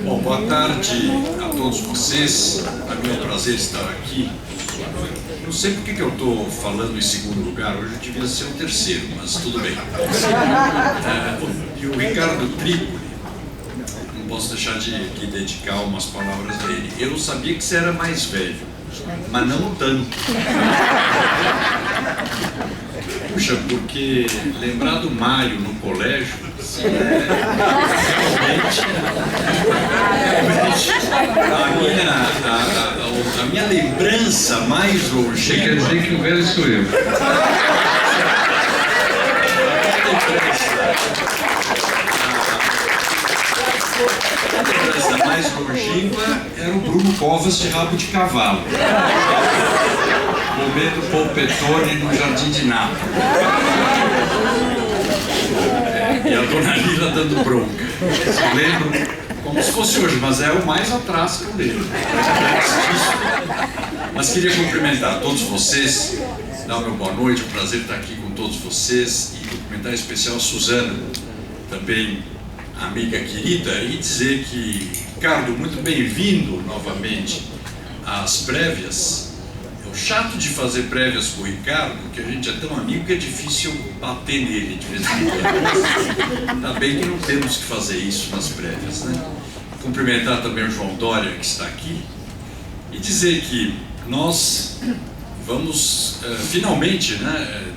Bom, boa tarde a todos vocês. É um prazer estar aqui. Não sei por que eu estou falando em segundo lugar, hoje eu devia ser o terceiro, mas tudo bem. E o Ricardo Trípoli, não posso deixar de dedicar umas palavras a ele. Eu sabia que você era mais velho, mas não tanto. Puxa, porque lembrar do Mário no colégio, realmente a minha lembrança mais longe. Quer dizer que o velho sou eu. A lembrança mais longínqua era o Bruno Covas de rabo de cavalo, comendo polpetone no Jardim de Nápoles. E a dona Lila dando bronca. Eu lembro como se fosse hoje, mas é o mais atrás que eu lembro. Mas queria cumprimentar todos vocês, dar o meu boa noite, é um prazer estar aqui com todos vocês, e cumprimentar em especial a Suzana, também amiga querida, e dizer que, Ricardo, muito bem-vindo novamente às prévias. O chato de fazer prévias com o Ricardo, que a gente é tão amigo que é difícil bater nele de vez em quando. Ainda bem que não temos que fazer isso nas prévias, né? Cumprimentar também o João Dória, que está aqui, e dizer que nós vamos, finalmente,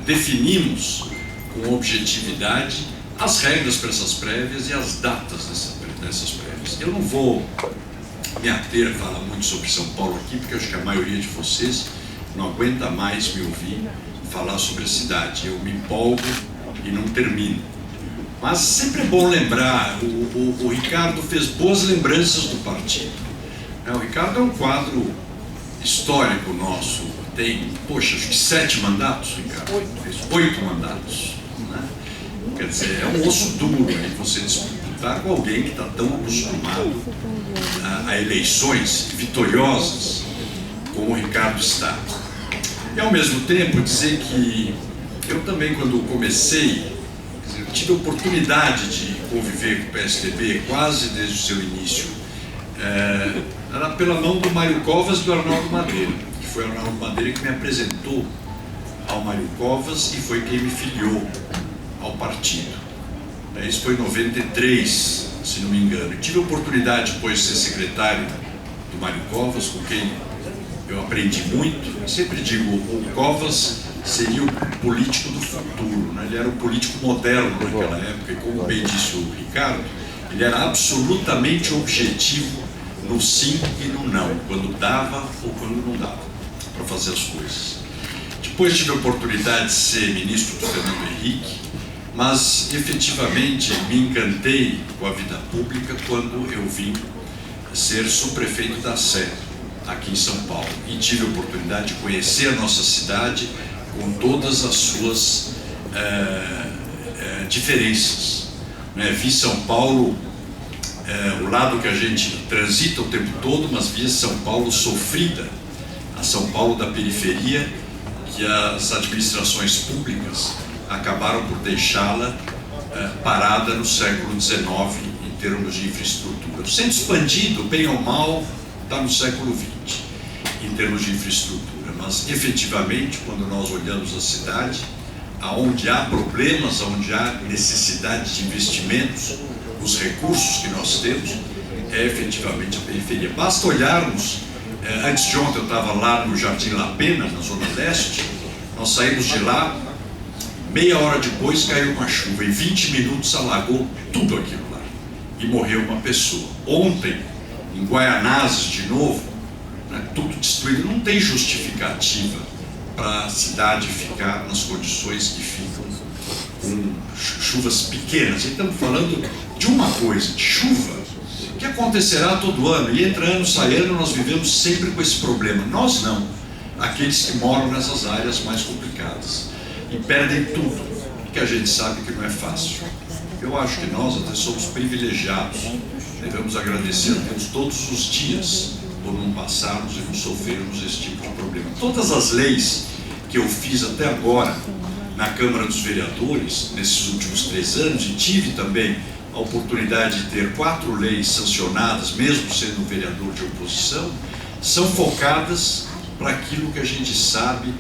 definimos com objetividade as regras para essas prévias e as datas dessas prévias. Eu não vou me ater a falar muito sobre São Paulo aqui, porque eu acho que a maioria de vocês não aguenta mais me ouvir falar sobre a cidade. Eu me empolgo e não termino. Mas sempre é bom lembrar, o Ricardo fez boas lembranças do partido. O Ricardo é um quadro histórico nosso. Tem, poxa, acho que 7 mandatos, Ricardo. Fez 8 mandatos. Quer dizer, é um osso duro aí você disputar com alguém que está tão acostumado a eleições vitoriosas como o Ricardo está. E ao mesmo tempo dizer que eu também, quando comecei, eu tive a oportunidade de conviver com o PSDB quase desde o seu início. Era pela mão do Mário Covas e do Arnaldo Madeira, que foi o Arnaldo Madeira que me apresentou ao Mário Covas e foi quem me filiou ao partido. Isso foi em 93, se não me engano. Eu tive a oportunidade depois de ser secretário do Mário Covas, com quem eu aprendi muito. Eu sempre digo, o Covas seria o político do futuro, Ele era o político moderno naquela época, e como bem disse o Ricardo, ele era absolutamente objetivo no sim e no não, quando dava ou quando não dava para fazer as coisas. Depois tive a oportunidade de ser ministro do Fernando Henrique, mas efetivamente me encantei com a vida pública quando eu vim ser subprefeito da Sé, aqui em São Paulo, e tive a oportunidade de conhecer a nossa cidade com todas as suas diferenças. Vi São Paulo, o lado que a gente transita o tempo todo, mas via São Paulo sofrida, a São Paulo da periferia, que as administrações públicas acabaram por deixá-la parada no século XIX em termos de infraestrutura. O centro expandido, bem ou mal, está no século XX em termos de infraestrutura, mas efetivamente, quando nós olhamos a cidade, aonde há problemas, aonde há necessidade de investimentos, os recursos que nós temos, é efetivamente a periferia. Basta olharmos, antes de ontem eu estava lá no Jardim La Pena, na Zona Leste, nós saímos de lá, meia hora depois caiu uma chuva, em 20 minutos alagou tudo aquilo lá, e morreu uma pessoa. Ontem, em Guaianazes de novo, tudo destruído, não tem justificativa para a cidade ficar nas condições que ficam com chuvas pequenas. E estamos falando de uma coisa, de chuva, que acontecerá todo ano, e entre ano e sai ano nós vivemos sempre com esse problema. Nós não, aqueles que moram nessas áreas mais complicadas, e perdem tudo, que a gente sabe que não é fácil. Eu acho que nós até somos privilegiados, devemos agradecer a Deus todos os dias por não passarmos e não sofrermos esse tipo de problema. Todas as leis que eu fiz até agora na Câmara dos Vereadores, nesses últimos 3 anos, e tive também a oportunidade de ter 4 leis sancionadas, mesmo sendo um vereador de oposição, são focadas para aquilo que a gente sabe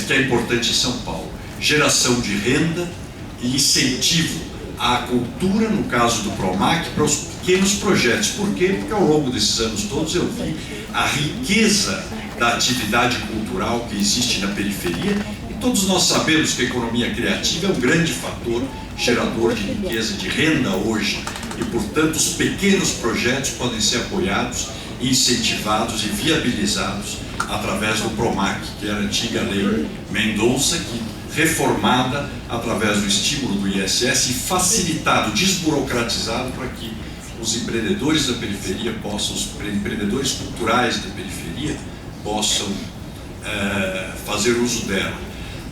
que é importante em São Paulo: geração de renda e incentivo à cultura, no caso do PROMAC, para os pequenos projetos. Por quê? Porque ao longo desses anos todos eu vi a riqueza da atividade cultural que existe na periferia, e todos nós sabemos que a economia criativa é um grande fator gerador de riqueza, de renda hoje, e portanto os pequenos projetos podem ser apoiados, incentivados e viabilizados através do PROMAC, que era a antiga lei Mendonça, que reformada através do estímulo do ISS e facilitado, desburocratizado, para que os empreendedores da periferia possam, os empreendedores culturais da periferia possam fazer uso dela.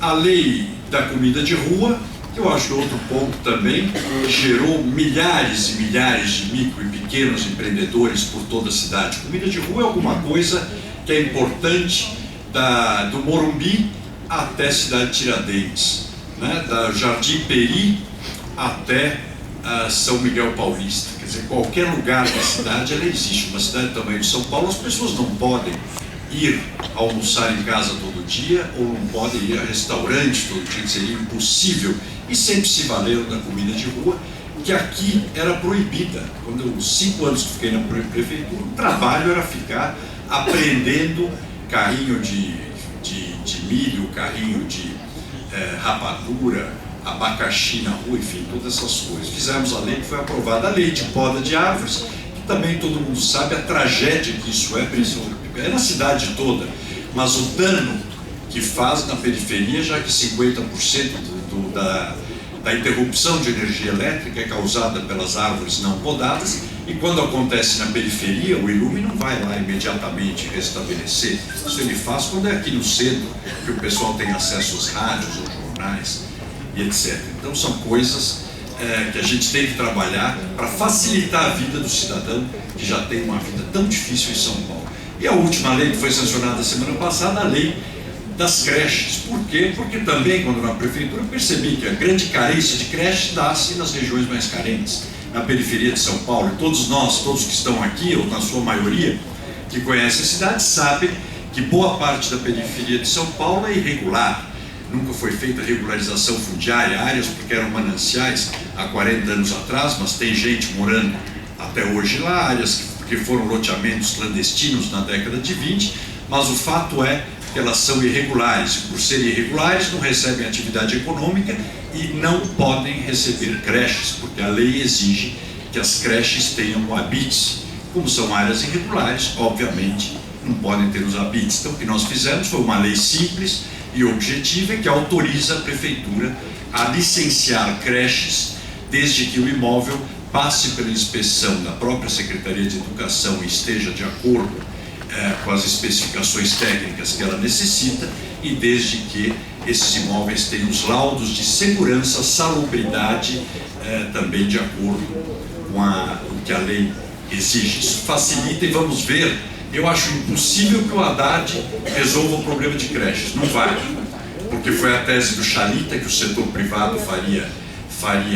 A lei da comida de rua, que eu acho que outro ponto também, gerou milhares e milhares de micro e pequenos empreendedores por toda a cidade. Comida de rua é alguma coisa que é importante do Morumbi até a cidade de Tiradentes, né? Da Jardim Peri até São Miguel Paulista. Quer dizer, qualquer lugar da cidade ela existe. Uma cidade do tamanho de São Paulo, as pessoas não podem ir almoçar em casa todo dia, ou não podem ir a restaurante todo dia, que seria impossível, e sempre se valeram da comida de rua, que aqui era proibida. Quando eu, 5 anos que fiquei na prefeitura, o trabalho era ficar aprendendo carrinho de milho, carrinho de rapadura, abacaxi na rua, enfim, todas essas coisas. Fizemos a lei que foi aprovada, a lei de poda de árvores, que também todo mundo sabe a tragédia que isso é na cidade toda, mas o dano que faz na periferia, já que 50% da interrupção de energia elétrica é causada pelas árvores não podadas, e quando acontece na periferia, o Ilume não vai lá imediatamente restabelecer. Isso ele faz quando é aqui no centro, que o pessoal tem acesso aos rádios, aos jornais e etc. Então são coisas que a gente tem que trabalhar para facilitar a vida do cidadão que já tem uma vida tão difícil em São Paulo. E a última lei que foi sancionada semana passada, a lei das creches. Por quê? Porque também, quando na prefeitura, eu percebi que a grande carência de creches dá-se nas regiões mais carentes, na periferia de São Paulo. E todos nós, todos que estão aqui, ou na sua maioria, que conhecem a cidade, sabem que boa parte da periferia de São Paulo é irregular. Nunca foi feita regularização fundiária, áreas porque eram mananciais há 40 anos atrás, mas tem gente morando até hoje lá, áreas que foram loteamentos clandestinos na década de 20, mas o fato é que elas são irregulares, e por serem irregulares não recebem atividade econômica e não podem receber creches, porque a lei exige que as creches tenham o habite. Como são áreas irregulares, obviamente não podem ter os habites. Então o que nós fizemos foi uma lei simples e objetiva que autoriza a prefeitura a licenciar creches desde que o imóvel passe pela inspeção da própria Secretaria de Educação e esteja de acordo com as especificações técnicas que ela necessita, e desde que esses imóveis tenham os laudos de segurança, salubridade, também de acordo com o que a lei exige. Isso facilita, e vamos ver, eu acho impossível que o Haddad resolva o problema de creches, não vai, porque foi a tese do Chalita que o setor privado faria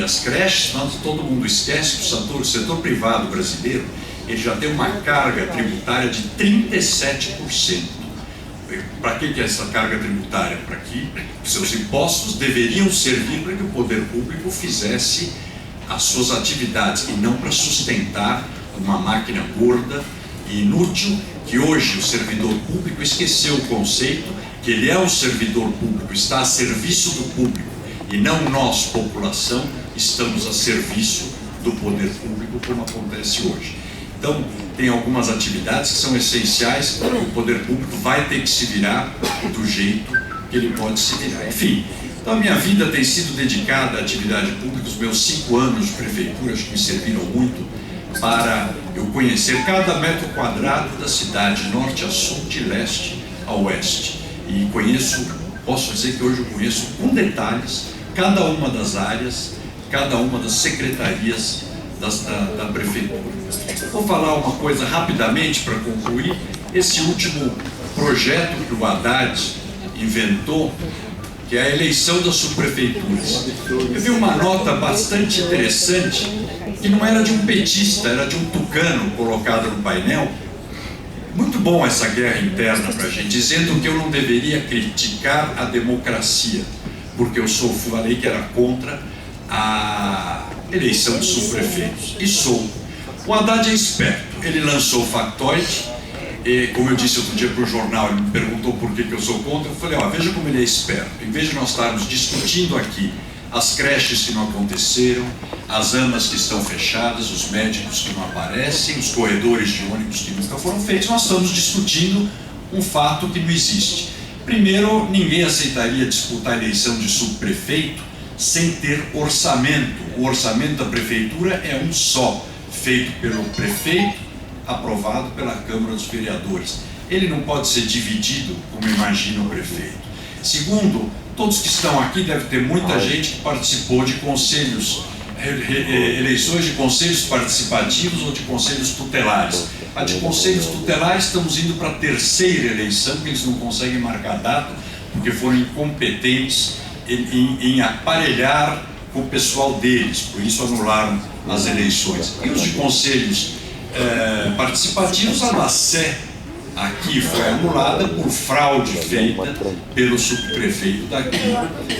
as creches, mas todo mundo esquece que o setor privado brasileiro ele já tem uma carga tributária de 37%. Para que é essa carga tributária? Para que seus impostos deveriam servir para que o poder público fizesse as suas atividades, e não para sustentar uma máquina gorda e inútil, que hoje o servidor público esqueceu o conceito, que ele é um servidor público, está a serviço do público, e não nós, população, estamos a serviço do poder público, como acontece hoje. Então, tem algumas atividades que são essenciais, o poder público vai ter que se virar do jeito que ele pode se virar. Enfim, então a minha vida tem sido dedicada à atividade pública. Os meus 5 anos de prefeitura acho que me serviram muito para eu conhecer cada metro quadrado da cidade, norte a sul, de leste a oeste. E posso dizer que hoje eu conheço com detalhes cada uma das áreas, cada uma das secretarias da prefeitura. Vou falar uma coisa rapidamente para concluir. Esse último projeto que o Haddad inventou que é a eleição das subprefeituras. Eu vi uma nota bastante interessante, que não era de um petista, era de um tucano colocado no painel. Muito bom essa guerra interna para a gente, dizendo que eu não deveria criticar a democracia, porque eu falei que era contra a eleição de subprefeitos. E sou. O Haddad é esperto, ele lançou o factoide, e, como eu disse outro dia para o jornal, ele me perguntou por que eu sou contra, eu falei, veja como ele é esperto. Em vez de nós estarmos discutindo aqui as creches que não aconteceram, as AMAs que estão fechadas, os médicos que não aparecem, os corredores de ônibus que nunca foram feitos, nós estamos discutindo um fato que não existe. Primeiro, ninguém aceitaria disputar a eleição de subprefeito sem ter orçamento. O orçamento da prefeitura é um só, feito pelo prefeito, aprovado pela Câmara dos Vereadores. Ele não pode ser dividido, como imagina o prefeito. Segundo, todos que estão aqui, deve ter muita gente que participou de conselhos, eleições de conselhos participativos ou de conselhos tutelares. A de conselhos tutelares estamos indo para a terceira eleição, que eles não conseguem marcar data, porque foram incompetentes em aparelhar com o pessoal deles, por isso anularam as eleições. E os de conselhos participativos, a LACÉ aqui foi anulada por fraude feita pelo subprefeito daqui,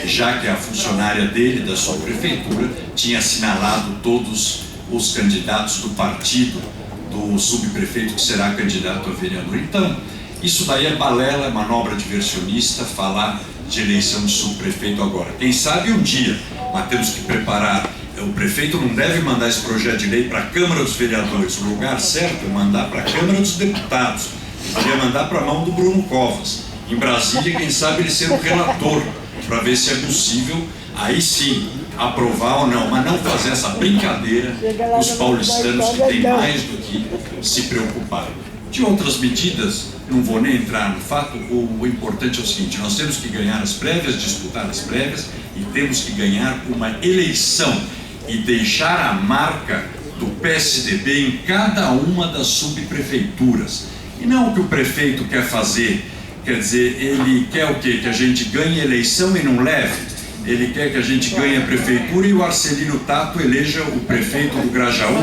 já que a funcionária dele, da subprefeitura, tinha assinalado todos os candidatos do partido do subprefeito que será candidato a vereador. Então, isso daí é balela, é manobra diversionista, falar de eleição de subprefeito agora. Quem sabe um dia, mas temos que preparar. O prefeito não deve mandar esse projeto de lei para a Câmara dos Vereadores. O lugar certo é mandar para a Câmara dos Deputados. Deveria mandar para a mão do Bruno Covas. Em Brasília, quem sabe ele ser o relator, para ver se é possível, aí sim, aprovar ou não, mas não fazer essa brincadeira com os paulistanos que têm mais do que se preocupar. De outras medidas, não vou nem entrar no fato, o importante é o seguinte, nós temos que ganhar as prévias, disputar as prévias, e temos que ganhar uma eleição e deixar a marca do PSDB em cada uma das subprefeituras. E não o que o prefeito quer fazer, quer dizer, ele quer o quê? Que a gente ganhe a eleição e não leve. Ele quer que a gente ganhe a prefeitura e o Arcelino Tato eleja o prefeito do Grajaú,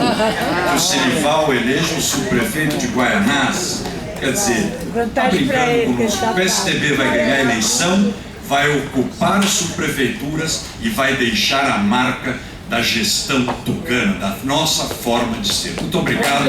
que o Serival eleja o subprefeito de Guaianás. Quer dizer, está brincando conosco. O PSDB vai ganhar a eleição, vai ocupar as subprefeituras e vai deixar a marca da gestão tucana, da nossa forma de ser. Muito obrigado.